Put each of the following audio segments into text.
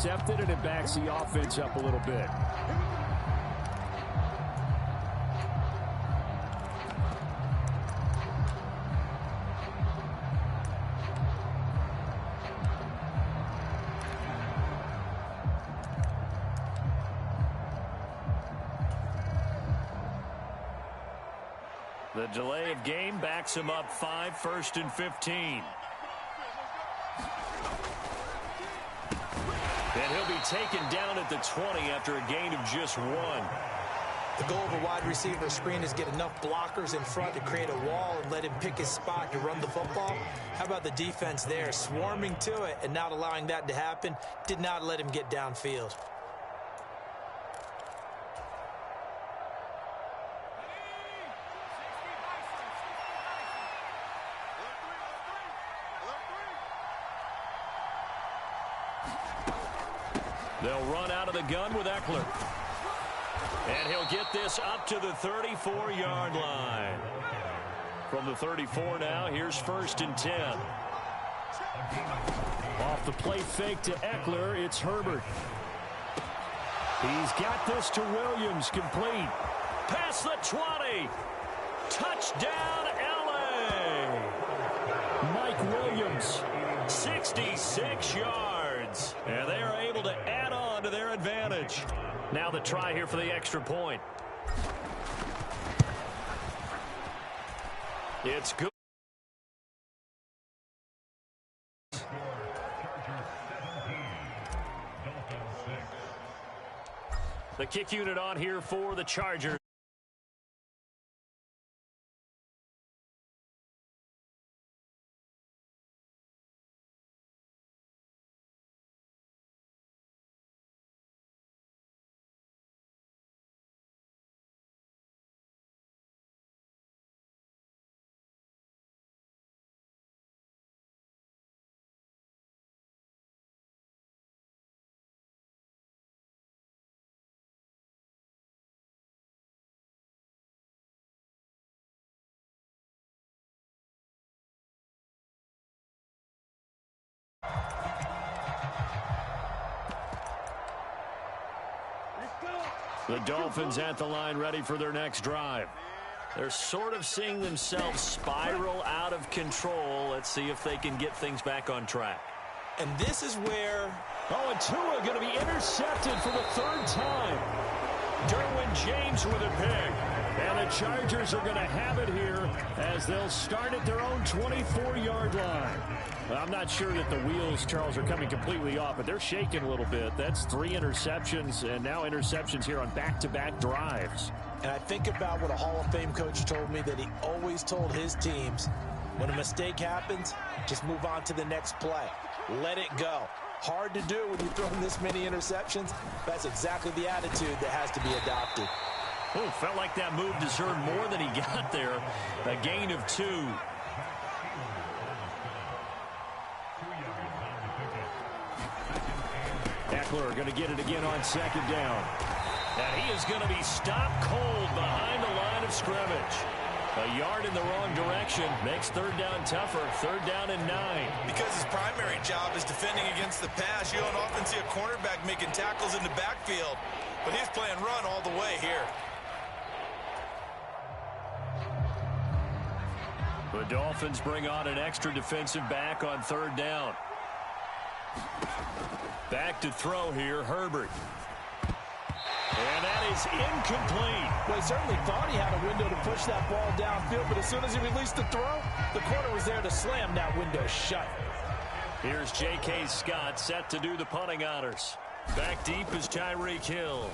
intercepted, and it backs the offense up a little bit. The delay of game backs him up 5, 1st and 15. And he'll be taken down at the 20 after a gain of just 1. The goal of a wide receiver screen is get enough blockers in front to create a wall and let him pick his spot to run the football. How about the defense there, swarming to it and not allowing that to happen? Did not let him get downfield. They'll run out of the gun with Eckler. And he'll get this up to the 34-yard line. From the 34 now, here's 1st and 10. Off the play fake to Eckler, it's Herbert. He's got this to Williams, complete. Past the 20. Touchdown, L.A. Mike Williams. 66 yards. And they are able to add on to their advantage. Now the try here for the extra point. It's good. The kick unit on here for the Chargers. The Dolphins at the line, ready for their next drive. They're sort of seeing themselves spiral out of control. Let's see if they can get things back on track. And this is where... Oh, and Tua going to be intercepted for the 3rd time. Derwin James with a pick. And the Chargers are going to have it here as they'll start at their own 24-yard line. I'm not sure that the wheels, Charles, are coming completely off, but they're shaking a little bit. That's 3 interceptions, and now interceptions here on back-to-back drives. And I think about what a Hall of Fame coach told me, that he always told his teams, when a mistake happens, just move on to the next play. Let it go. Hard to do when you're throwing this many interceptions. That's exactly the attitude that has to be adopted. Oh, felt like that move deserved more than he got there. A gain of 2. Eckler going to get it again on 2nd down. And he is going to be stopped cold behind the line of scrimmage. A yard in the wrong direction makes 3rd down tougher. 3rd down and 9. Because his primary job is defending against the pass. You don't often see a cornerback making tackles in the backfield. But he's playing run all the way here. The Dolphins bring on an extra defensive back on 3rd down. Back to throw here, Herbert. And that is incomplete. Well, he certainly thought he had a window to push that ball downfield, but as soon as he released the throw, the corner was there to slam that window shut. Here's J.K. Scott set to do the punting honors. Back deep is Tyreek Hill.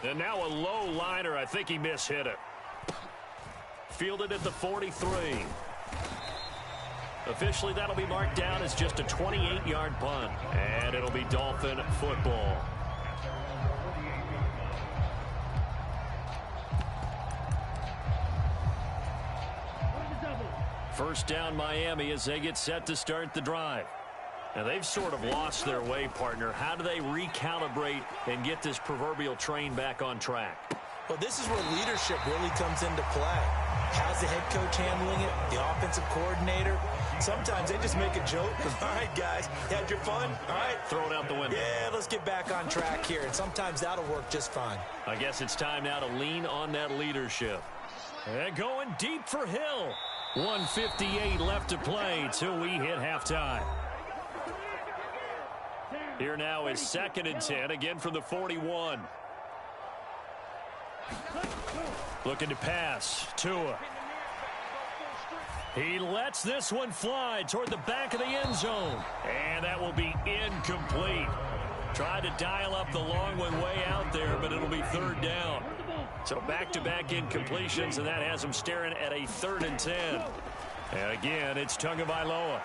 And now a low liner. I think he mishit it. Fielded at the 43. Officially, that'll be marked down as just a 28-yard punt. And it'll be Dolphin football. First down, Miami, as they get set to start the drive. Now, they've sort of lost their way, partner. How do they recalibrate and get this proverbial train back on track? Well, this is where leadership really comes into play. How's the head coach handling it? The offensive coordinator? Sometimes they just make a joke. All right, guys, you had your fun? All right. Throw it out the window. Yeah, let's get back on track here. And sometimes that'll work just fine. I guess it's time now to lean on that leadership. And going deep for Hill. 1:58 left to play till we hit halftime. Here now is 2nd and 10, again from the 41. Looking to pass. Tua. He lets this one fly toward the back of the end zone. And that will be incomplete. Tried to dial up the long one way out there, but it'll be 3rd down. So back-to-back incompletions, and that has him staring at a 3rd and 10. And again, it's Tagovailoa.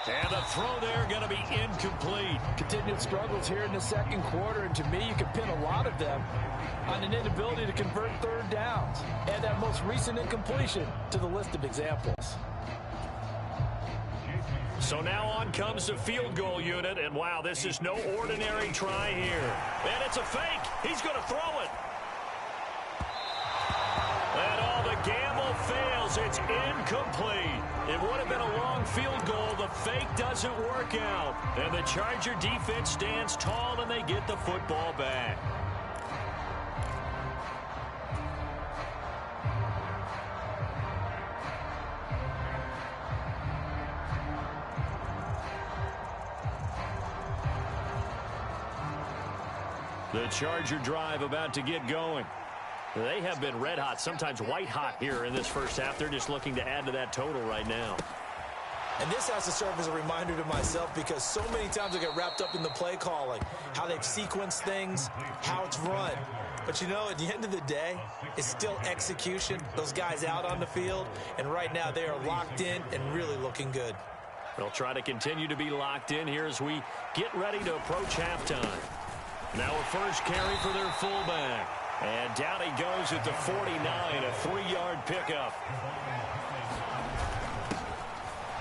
And the throw there going to be incomplete. Continued struggles here in the 2nd quarter, and to me, you can pin a lot of them on an inability to convert 3rd downs. Add that most recent incompletion to the list of examples. So now on comes the field goal unit, and wow, this is no ordinary try here. And it's a fake. He's going to throw it. And all the gamble fails. It's incomplete. It would have been a long field goal. The fake doesn't work out. And the Charger defense stands tall, and they get the football back. The Charger drive about to get going. They have been red hot, sometimes white hot here in this first half. They're just looking to add to that total right now. And this has to serve as a reminder to myself because so many times I get wrapped up in the play calling, how they've sequenced things, how it's run. But, you know, at the end of the day, it's still execution. Those guys out on the field, and right now they are locked in and really looking good. They'll try to continue to be locked in here as we get ready to approach halftime. Now a first carry for their fullback. And down he goes at the 49, a 3-yard pickup.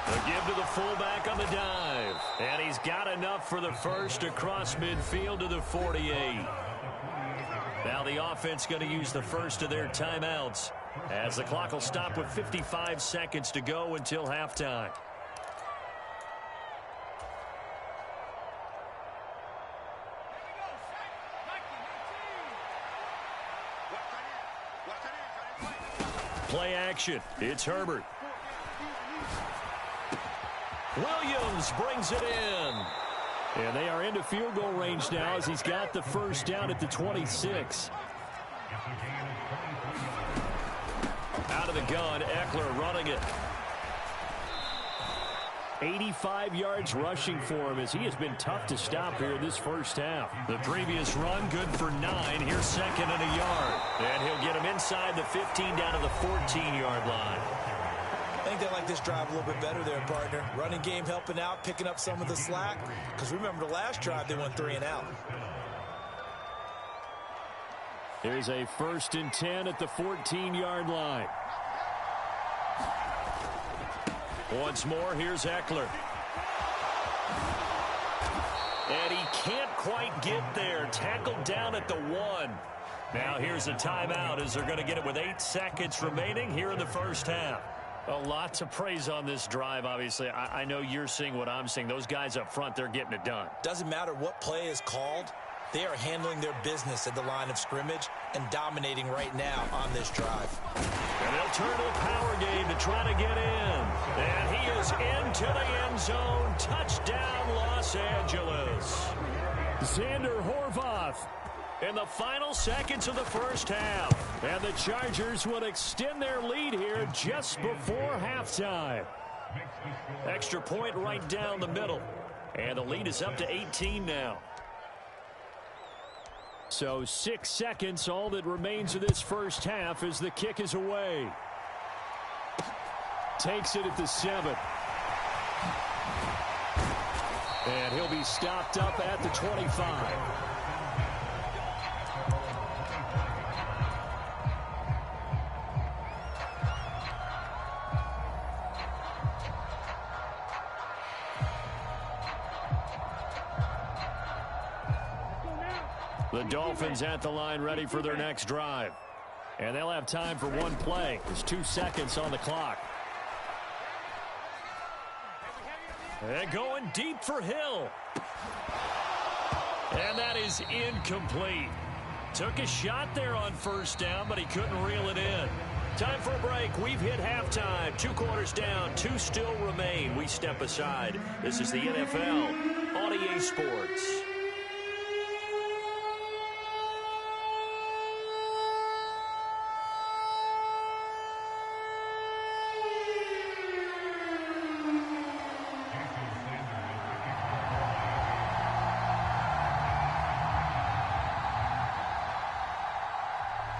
The give to the fullback on the dive. And he's got enough for the first across midfield to the 48. Now the offense going to use the first of their timeouts as the clock will stop with 55 seconds to go until halftime. Play action. It's Herbert. Williams brings it in. And they are into field goal range now as he's got the first down at the 26. Out of the gun, Eckler running it. 85 yards rushing for him as he has been tough to stop here in this first half. The previous run good for 9. Here's 2nd and a yard. And he'll get him inside the 15 down to the 14-yard line. I think they like this drive a little bit better there, partner. Running game helping out, picking up some of the slack. Because remember the last drive, they went 3 and out. Here's a 1st and 10 at the 14-yard line. Once more, here's Eckler. And he can't quite get there. Tackled down at the 1. Now here's a timeout as they're going to get it with 8 seconds remaining here in the first half. A lot to praise on this drive, obviously. I know you're seeing what I'm seeing. Those guys up front, they're getting it done. Doesn't matter what play is called. They are handling their business at the line of scrimmage and dominating right now on this drive. And they'll turn to the power game to try to get in. And he is into the end zone. Touchdown, Los Angeles. Xander Horvath in the final seconds of the first half. And the Chargers will extend their lead here just before halftime. Extra point right down the middle. And the lead is up to 18 now. So 6 seconds, all that remains of this first half as the kick is away. Takes it at the 7. And he'll be stopped up at the 25. The Dolphins at the line ready for their next drive. And they'll have time for one play. There's 2 seconds on the clock. And going deep for Hill. And that is incomplete. Took a shot there on first down, but he couldn't reel it in. Time for a break. We've hit halftime. 2 quarters down. 2 still remain. We step aside. This is the NFL on EA Sports.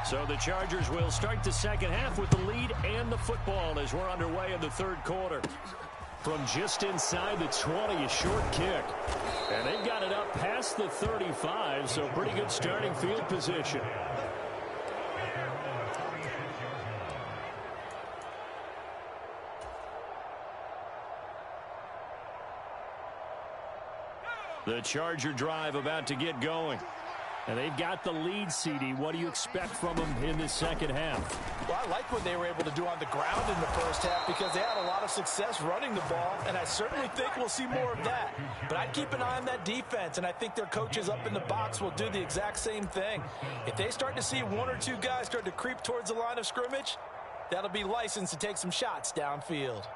So the Chargers will start the second half with the lead and the football as we're underway in the third quarter. From just inside the 20, a short kick. And they've got it up past the 35, so pretty good starting field position. The Charger drive about to get going. And they've got the lead, CD. What do you expect from them in this second half? Well, I like what they were able to do on the ground in the first half because they had a lot of success running the ball, and I certainly think we'll see more of that. But I'd keep an eye on that defense, and I think their coaches up in the box will do the exact same thing. If they start to see 1 or 2 guys start to creep towards the line of scrimmage, that'll be licensed to take some shots downfield.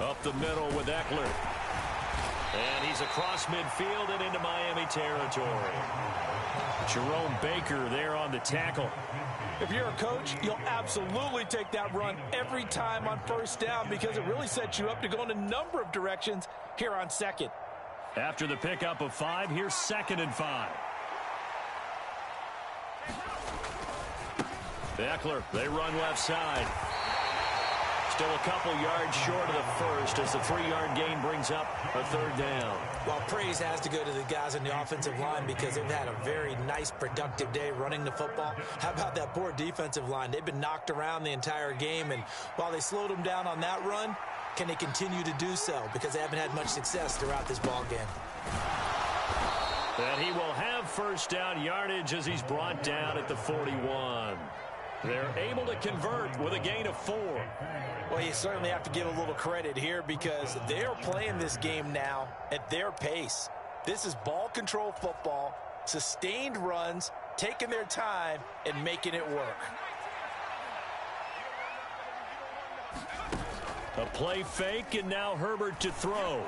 Up the middle with Eckler. And he's across midfield and into Miami territory. Jerome Baker there on the tackle. If you're a coach, you'll absolutely take that run every time on first down because it really sets you up to go in a number of directions here on second. After the pickup of 5, here's 2nd and 5. Eckler, they run left side. Still a couple yards short of the first as the 3-yard gain brings up a third down. Well, praise has to go to the guys on the offensive line because they've had a very nice, productive day running the football. How about that poor defensive line? They've been knocked around the entire game, and while they slowed them down on that run, can they continue to do so? Because they haven't had much success throughout this ball game. And he will have first down yardage as he's brought down at the 41. They're able to convert with a gain of 4. Well, you certainly have to give a little credit here because they're playing this game now at their pace. This is ball control football, sustained runs, taking their time, and making it work. A play fake, and now Herbert to throw.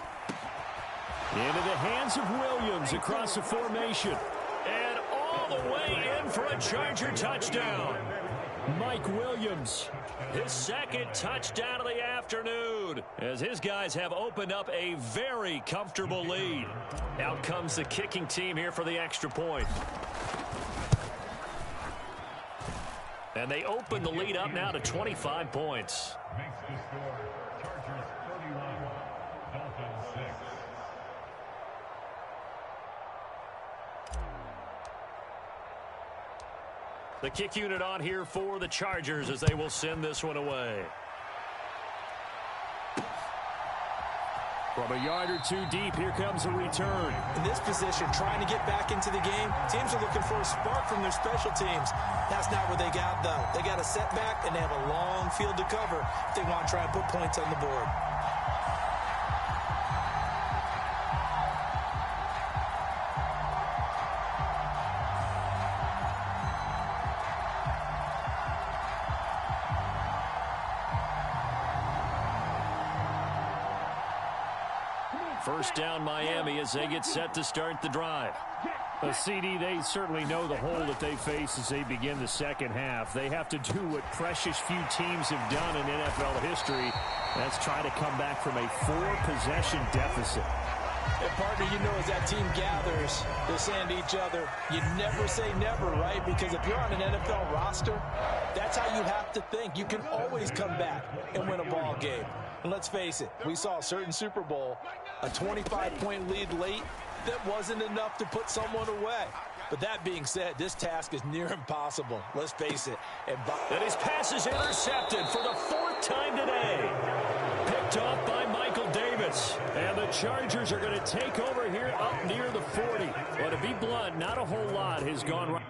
Into the hands of Williams across the formation. And all the way in for a Charger touchdown. Mike Williams. His 2nd touchdown of the afternoon as his guys have opened up a very comfortable lead. Out comes the kicking team here for the extra point. And they open the lead up now to 25 points. Makes the score Chargers 31, Dolphins 6. The kick unit on here for the Chargers as they will send this one away. From a yard or 2 deep, here comes a return. In this position, trying to get back into the game, teams are looking for a spark from their special teams. That's not what they got, though. They got a setback, and they have a long field to cover if they want to try and put points on the board. First down Miami as they get set to start the drive. A CD, they certainly know the hole that they face as they begin the second half. They have to do what precious few teams have done in NFL history. That's try to come back from a 4-possession deficit. And partner, you know, as that team gathers, they're saying to each other, you never say never, right? Because if you're on an NFL roster, that's how you have to think. You can always come back and win a ball game. And let's face it, we saw a certain Super Bowl, a 25-point lead late that wasn't enough to put someone away. But that being said, this task is near impossible. Let's face it. And his pass is intercepted for the 4th time today. Picked off by Michael Davis. And the Chargers are going to take over here up near the 40. Well, to be blunt, not a whole lot has gone right.